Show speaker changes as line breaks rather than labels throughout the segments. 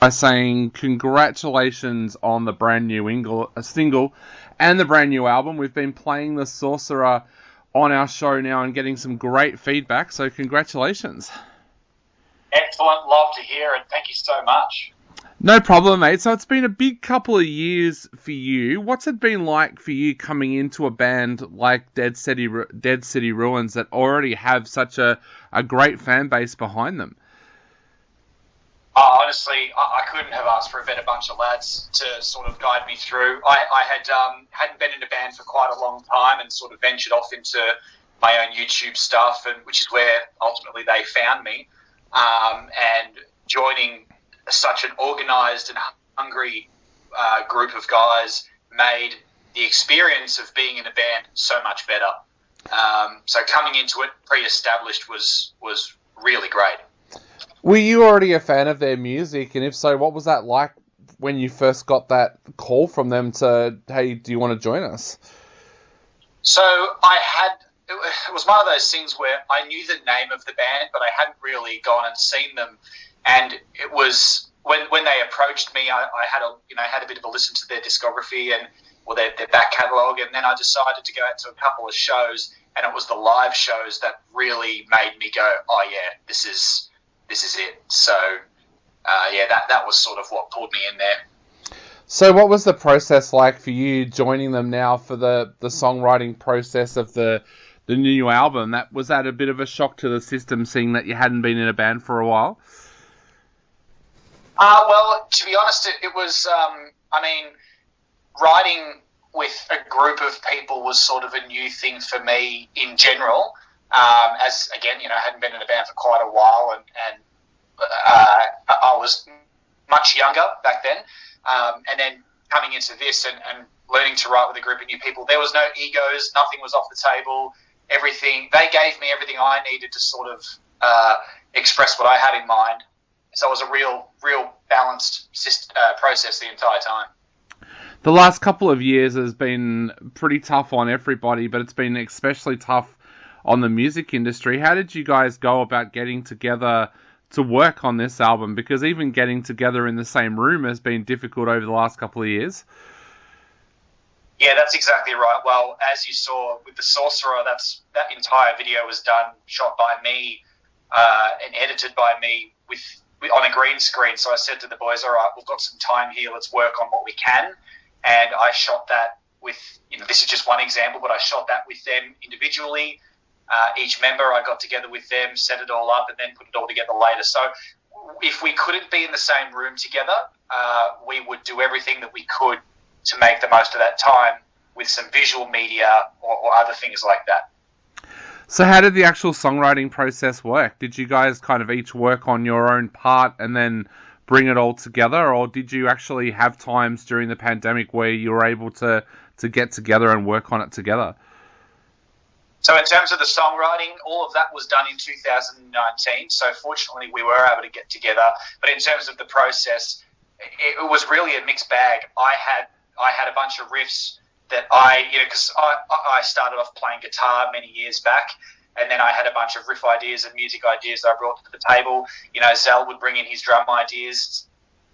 by saying congratulations on the brand new single and the brand new album. We've been playing The Sorcerer on our show now and getting some great feedback, so congratulations.
Excellent, love to hear it. Thank you so much.
No problem, mate. So it's been a big couple of years for you. What's it been like for you coming into a band like Dead City Ruins that already have such a great fan base behind them?
Honestly, I couldn't have asked for a better bunch of lads to sort of guide me through. I hadn't been in a band for quite a long time and sort of ventured off into my own YouTube stuff, and which is where ultimately they found me. And joining such an organised and hungry group of guys made the experience of being in a band so much better. So coming into it pre-established was really great.
Were you already a fan of their music? And if so, what was that like when you first got that call from them to, hey, do you want to join us?
So it was one of those things where I knew the name of the band, but I hadn't really gone and seen them. And it was when they approached me, I had a bit of a listen to their discography or their back catalogue, and then I decided to go out to a couple of shows, and it was the live shows that really made me go, oh yeah, this is it. So that was sort of what pulled me in there.
So what was the process like for you joining them now for the songwriting process of the new album? Was that a bit of a shock to the system, seeing that you hadn't been in a band for a while?
Well, to be honest, it was, writing with a group of people was sort of a new thing for me in general. As, again, I hadn't been in a band for quite a while, and I was much younger back then. And then coming into this and learning to write with a group of new people, there was no egos, nothing was off the table, everything. They gave me everything I needed to sort of express what I had in mind. So it was a real balanced process the entire time.
The last couple of years has been pretty tough on everybody, but it's been especially tough on the music industry. How did you guys go about getting together to work on this album? Because even getting together in the same room has been difficult over the last couple of years.
Yeah, that's exactly right. Well, as you saw with The Sorcerer, that entire video was done, shot by me, and edited by me on a green screen. So I said to the boys, all right, we've got some time here, let's work on what we can. And I shot that with, this is just one example, but I shot that with them individually. Each member, I got together with them, set it all up, and then put it all together later. So if we couldn't be in the same room together, we would do everything that we could to make the most of that time with some visual media or other things like that.
So how did the actual songwriting process work? Did you guys kind of each work on your own part and then bring it all together, or did you actually have times during the pandemic where you were able to get together and work on it together?
So in terms of the songwriting, all of that was done in 2019. So fortunately, we were able to get together. But in terms of the process, it was really a mixed bag. I had a bunch of riffs that because I started off playing guitar many years back, and then I had a bunch of riff ideas and music ideas that I brought to the table. Zell would bring in his drum ideas.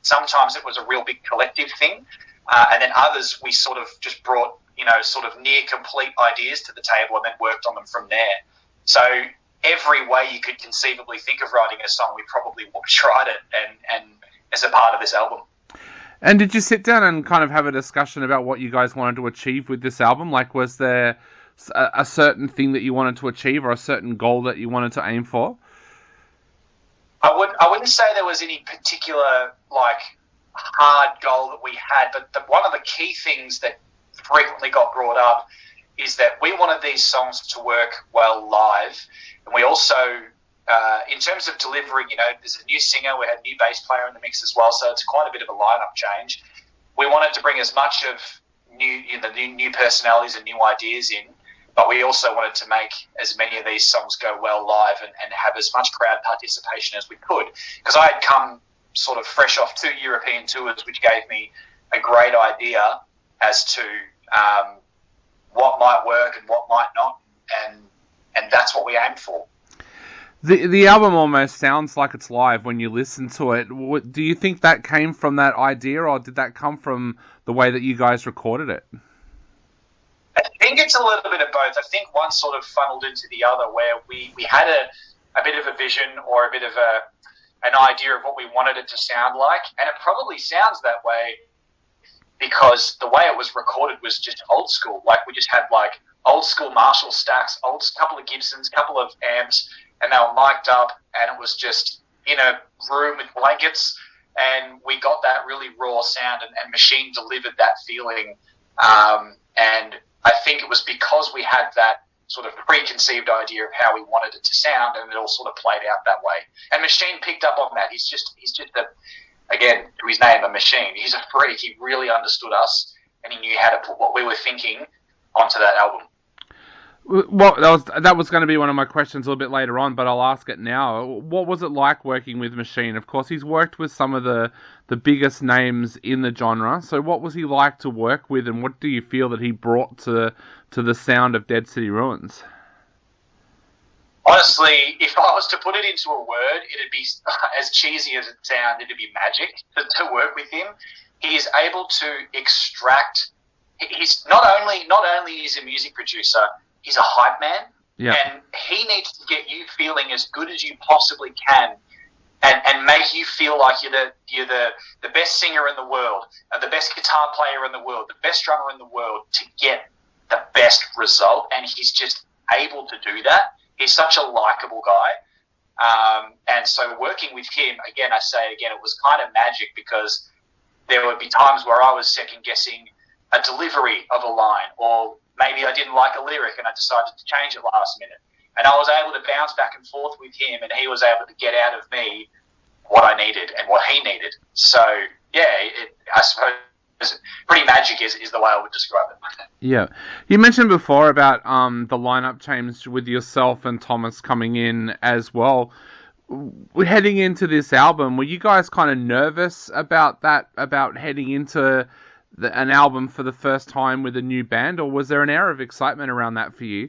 Sometimes it was a real big collective thing, and then others we sort of just brought sort of near complete ideas to the table and then worked on them from there. So every way you could conceivably think of writing a song, we probably tried it and as a part of this album.
And did you sit down and kind of have a discussion about what you guys wanted to achieve with this album? Like, was there a certain thing that you wanted to achieve or a certain goal that you wanted to aim for?
I wouldn't say there was any particular, hard goal that we had, but one of the key things that frequently got brought up is that we wanted these songs to work well live. And we also, in terms of delivering, there's a new singer, we had a new bass player in the mix as well, so it's quite a bit of a lineup change. We wanted to bring as much of new personalities and new ideas in, but we also wanted to make as many of these songs go well live and have as much crowd participation as we could. Because I had come sort of fresh off 2 European tours, which gave me a great idea as to what might work and what might not, and that's what we aimed for.
The album almost sounds like it's live when you listen to it. Do you think that came from that idea, or did that come from the way that you guys recorded it?
I think it's a little bit of both. I think one sort of funneled into the other, where we had a bit of a vision or a bit of an idea of what we wanted it to sound like, and it probably sounds that way because the way it was recorded was just old school. Like, we just had like old school Marshall stacks, couple of Gibsons, couple of amps, and they were mic'd up, and it was just in a room with blankets, and we got that really raw sound, and Machine delivered that feeling. And I think it was because we had that sort of preconceived idea of how we wanted it to sound, and it all sort of played out that way. And Machine picked up on that. He's just again, to his name, a machine. He's a freak. He really understood us, and he knew how to put what we were thinking onto that album.
Well, that was going to be one of my questions a little bit later on, but I'll ask it now. What was it like working with Machine? Of course, he's worked with some of the biggest names in the genre. So what was he like to work with, and what do you feel that he brought to the sound of Dead City Ruins?
Honestly, if I was to put it into a word, it'd be, as cheesy as it sounds, it'd be magic to work with him. He is able to extract. He's not only is a music producer, he's a hype man, and he needs to get you feeling as good as you possibly can, and make you feel like you're the best singer in the world, the best guitar player in the world, the best drummer in the world, to get the best result. And he's just able to do that. He's such a likable guy, and so working with him, again, I say it again, it was kind of magic, because there would be times where I was second guessing a delivery of a line, or maybe I didn't like a lyric and I decided to change it last minute. And I was able to bounce back and forth with him, and he was able to get out of me what I needed and what he needed. So, yeah, I suppose pretty magic is the way I would describe it.
Yeah. You mentioned before about the lineup change with yourself and Thomas coming in as well. Heading into this album, were you guys kind of nervous about that, about heading into an album for the first time with a new band, or was there an air of excitement around that for you?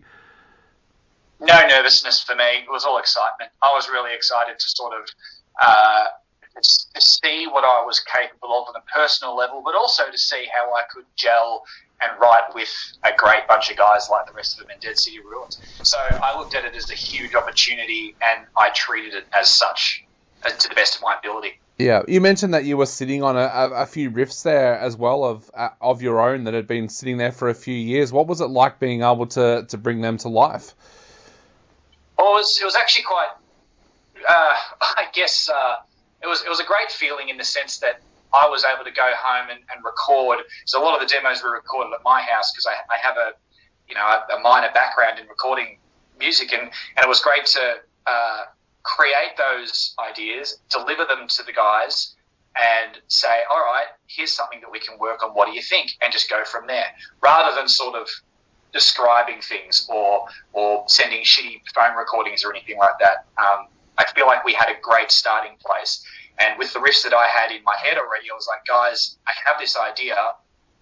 No nervousness for me. It was all excitement. I was really excited to sort of to see what I was capable of on a personal level, but also to see how I could gel and write with a great bunch of guys like the rest of them in Dead City Ruins. So I looked at it as a huge opportunity, and I treated it as such, to the best of my ability.
Yeah, you mentioned that you were sitting on a few riffs there as well of your own that had been sitting there for a few years. What was it like being able to bring them to life?
Well, it was actually quite, I guess, it was a great feeling in the sense that I was able to go home and record. So a lot of the demos were recorded at my house, because I have a minor background in recording music, and it was great to create those ideas, deliver them to the guys, and say, all right, here's something that we can work on. What do you think? And just go from there, rather than sort of describing things or sending shitty phone recordings or anything like that. I feel like we had a great starting place. And with the riffs that I had in my head already, I was like, guys, I have this idea.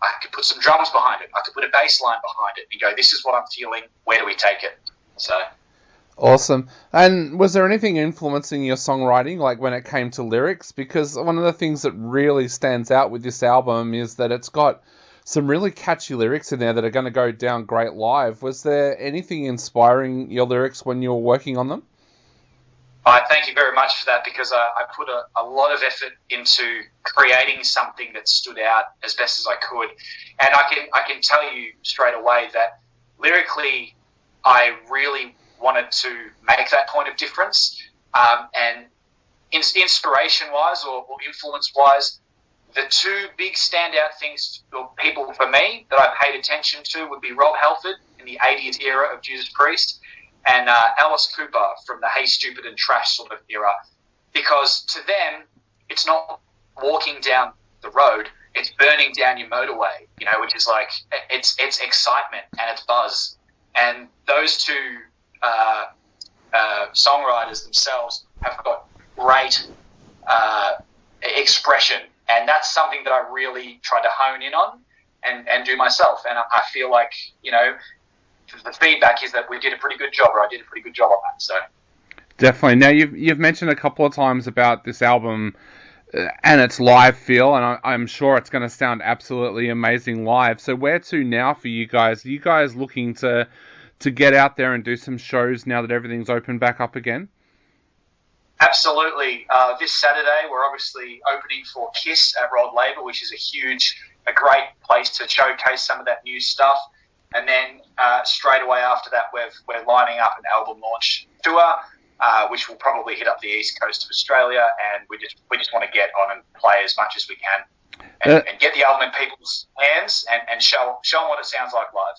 I could put some drums behind it. I could put a bass line behind it and go, this is what I'm feeling. Where do we take it? So...
Awesome. And was there anything influencing your songwriting, like when it came to lyrics? Because one of the things that really stands out with this album is that it's got some really catchy lyrics in there that are going to go down great live. Was there anything inspiring your lyrics when you were working on them?
Thank you very much for that, because I put a lot of effort into creating something that stood out as best as I could. And I can tell you straight away that lyrically, I really wanted to make that point of difference. And inspiration-wise or influence-wise, the two big standout things for people, for me, that I paid attention to would be Rob Halford in the 80s era of Judas Priest, and Alice Cooper from the Hey Stupid and Trash sort of era. Because to them, it's not walking down the road, it's burning down your motorway, which is like, it's excitement and it's buzz. And those two songwriters themselves have got great expression, and that's something that I really try to hone in on and do myself. And I feel like, the feedback is that we did a pretty good job, or I did a pretty good job on that. So
Definitely. Now you've mentioned a couple of times about this album and its live feel, and I'm sure it's going to sound absolutely amazing live. So where to now for you guys? Are you guys looking to get out there and do some shows now that everything's opened back up again?
Absolutely. This Saturday, we're obviously opening for Kiss at Rod Laver, which is a great place to showcase some of that new stuff. And then straight away after that, we're lining up an album launch tour, which will probably hit up the east coast of Australia, and we just want to get on and play as much as we can, and get the album in people's hands and show them what it sounds like live.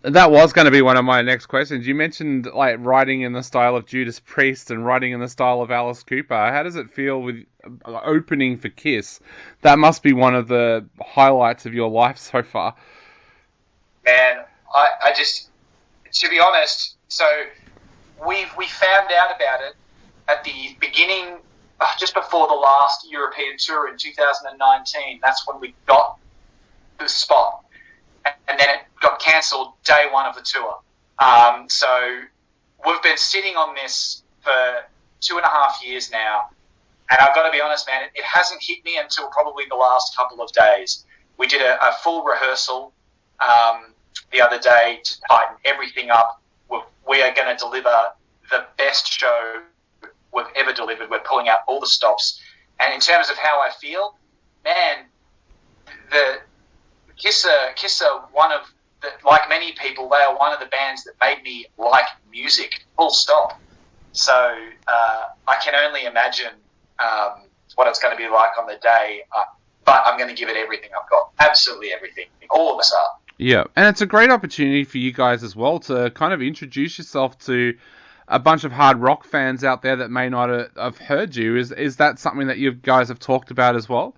That was going to be one of my next questions. You mentioned like writing in the style of Judas Priest and writing in the style of Alice Cooper. How does it feel with opening for Kiss? That must be one of the highlights of your life so far.
Man, I just, to be honest, so we found out about it at the beginning, just before the last European tour in 2019. That's when we got the spot. And then it got cancelled day one of the tour. So we've been sitting on this for 2.5 years now. And I've got to be honest, man, it hasn't hit me until probably the last couple of days. We did a full rehearsal the other day to tighten everything up. We are going to deliver the best show we've ever delivered. We're pulling out all the stops. And in terms of how I feel, man, the Kiss are one of the, like many people, they are one of the bands that made me like music, full stop. So I can only imagine what it's going to be like on the day, but I'm going to give it everything I've got, absolutely everything. All of us are.
Yeah, and it's a great opportunity for you guys as well to kind of introduce yourself to a bunch of hard rock fans out there that may not have heard you. Is that something that you guys have talked about as well?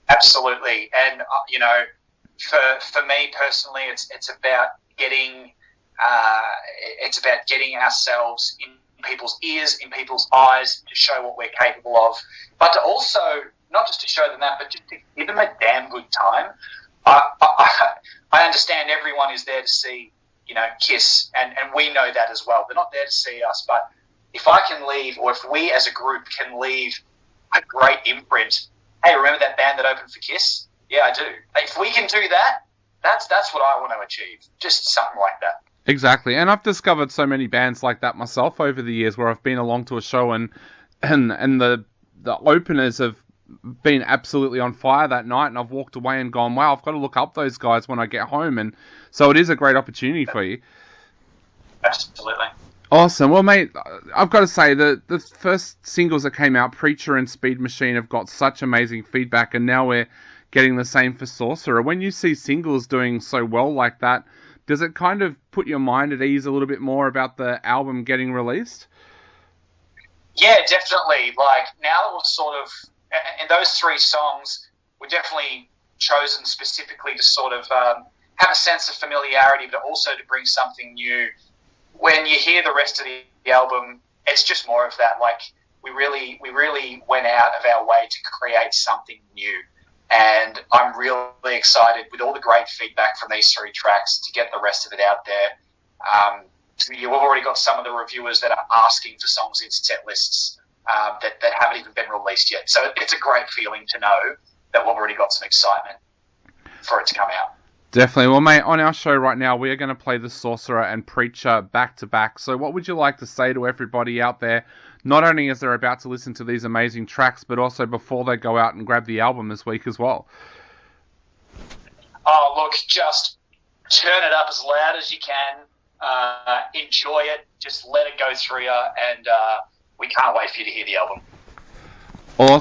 Absolutely, and for me personally, it's about getting ourselves in people's ears, in people's eyes, to show what we're capable of, but to also not just to show them that, but just to give them a damn good time. I understand everyone is there to see, Kiss, and we know that as well. They're not there to see us, but if I can leave, or if we as a group can leave a great imprint. Hey, remember that band that opened for Kiss? Yeah, I do. If we can do that, that's what I want to achieve. Just something like that.
Exactly. And I've discovered so many bands like that myself over the years, where I've been along to a show and the openers have been absolutely on fire that night, and I've walked away and gone, wow, I've got to look up those guys when I get home. And so it is a great opportunity for you.
Absolutely.
Awesome. Well, mate, I've got to say that the first singles that came out, Preacher and Speed Machine, have got such amazing feedback, and now we're getting the same for Sorcerer. When you see singles doing so well like that, does it kind of put your mind at ease a little bit more about the album getting released?
Yeah, definitely. Like, now that we're sort of, and those 3 songs were definitely chosen specifically to sort of have a sense of familiarity, but also to bring something new. When you hear the rest of the album, it's just more of that. Like, we really went out of our way to create something new. And I'm really excited with all the great feedback from these 3 tracks to get the rest of it out there. We've already got some of the reviewers that are asking for songs in set lists that haven't even been released yet. So it's a great feeling to know that we've already got some excitement for it to come out.
Definitely. Well, mate, on our show right now, we are going to play The Sorcerer and Preacher back to back. So what would you like to say to everybody out there, not only as they're about to listen to these amazing tracks, but also before they go out and grab the album this week as well?
Oh, look, just turn it up as loud as you can. Enjoy it. Just let it go through you. And we can't wait for you to hear the album.
Awesome.